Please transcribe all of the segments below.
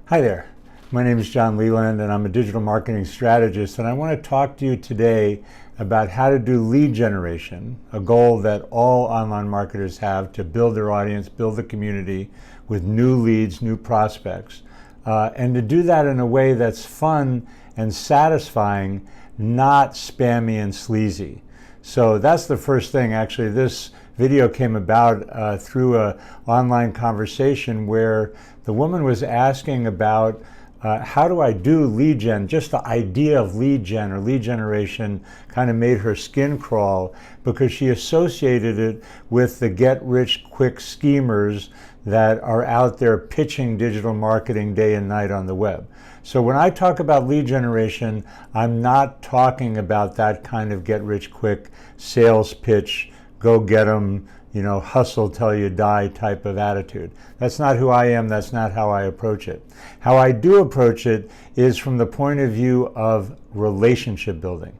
Hi there, my name is John Leland and I'm a digital marketing strategist, and I want to talk to you today about how to do lead generation, a goal that all online marketers have to build their audience, build the community with new leads, new prospects, and to do that in a way that's fun and satisfying, not spammy and sleazy. So that's the first thing. Actually, this video came about through an online conversation where the woman was asking about how do I do lead gen? Just the idea of lead gen or lead generation kind of made her skin crawl because she associated it with the get-rich-quick schemers that are out there pitching digital marketing day and night on the web. So when I talk about lead generation, I'm not talking about that kind of get-rich-quick sales pitch, go get them, hustle till you die type of attitude. That's not who I am. That's not how I approach it. How I do approach it is from the point of view of relationship building.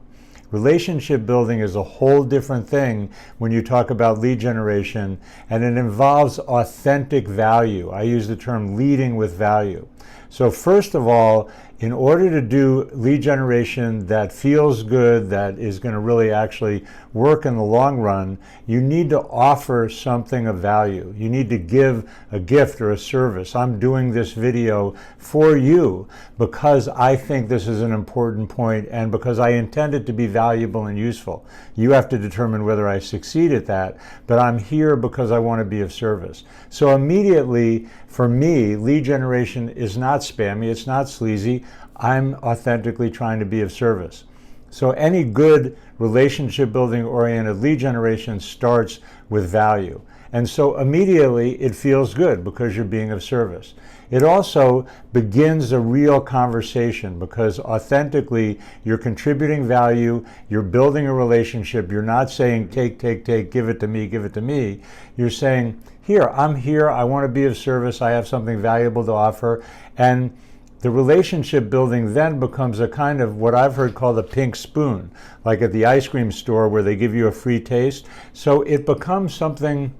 Relationship building is a whole different thing when you talk about lead generation, and it involves authentic value. I use the term leading with value. So first of all, in order to do lead generation that feels good, that is going to really actually work in the long run, you need to offer something of value. You need to give a gift or a service. I'm doing this video for you because I think this is an important point and because I intend it to be valuable and useful. You have to determine whether I succeed at that, but I'm here because I want to be of service. So immediately, for me, lead generation is not spammy, it's not sleazy. I'm authentically trying to be of service. So any good relationship building oriented lead generation starts with value. And so immediately it feels good because you're being of service. It also begins a real conversation because authentically you're contributing value, you're building a relationship, you're not saying take, give it to me, give it to me. You're saying, I'm here, I want to be of service, I have something valuable to offer. And the relationship building then becomes a kind of what I've heard called a pink spoon, like at the ice cream store where they give you a free taste. So it becomes something,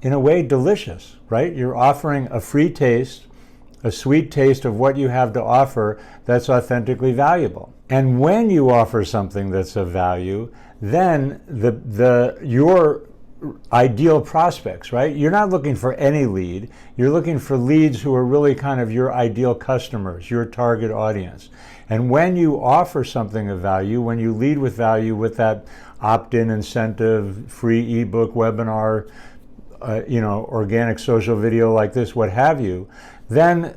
in a way, delicious, right? You're offering a free taste, a sweet taste of what you have to offer that's authentically valuable. And when you offer something that's of value, then your ideal prospects, right? You're not looking for any lead. You're looking for leads who are really kind of your ideal customers, your target audience. And when you offer something of value, when you lead with value with that opt-in incentive, free ebook, webinar, organic social video like this, what have you, then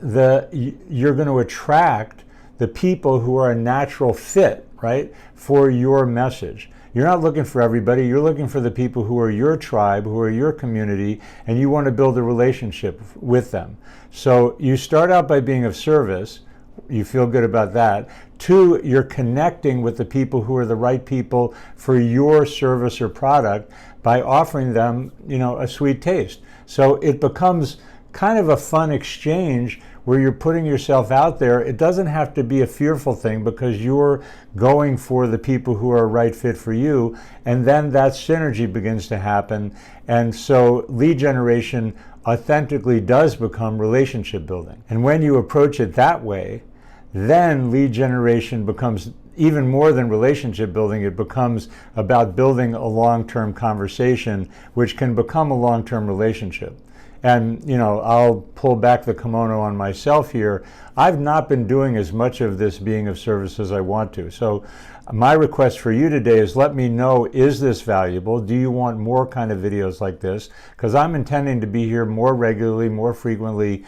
you're going to attract the people who are a natural fit, right, for your message. You're not looking for everybody. You're looking for the people who are your tribe, who are your community, and you want to build a relationship with them. So you start out by being of service. You feel good about that. 2, you're connecting with the people who are the right people for your service or product by offering them, a sweet taste. So it becomes kind of a fun exchange where you're putting yourself out there. It doesn't have to be a fearful thing because you're going for the people who are a right fit for you, and then that synergy begins to happen. And so lead generation authentically does become relationship building. And when you approach it that way, then lead generation becomes even more than relationship building. It becomes about building a long-term conversation, which can become a long-term relationship. And, I'll pull back the kimono on myself here. I've not been doing as much of this being of service as I want to. So my request for you today is let me know, is this valuable? Do you want more kind of videos like this? Because I'm intending to be here more regularly, more frequently,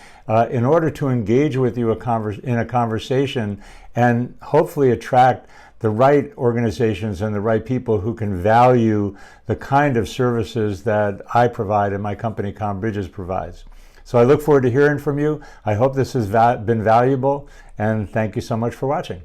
in order to engage with you in a conversation and hopefully attract the right organizations and the right people who can value the kind of services that I provide and my company CommBridges provides. So I look forward to hearing from you. I hope this has been valuable, and thank you so much for watching.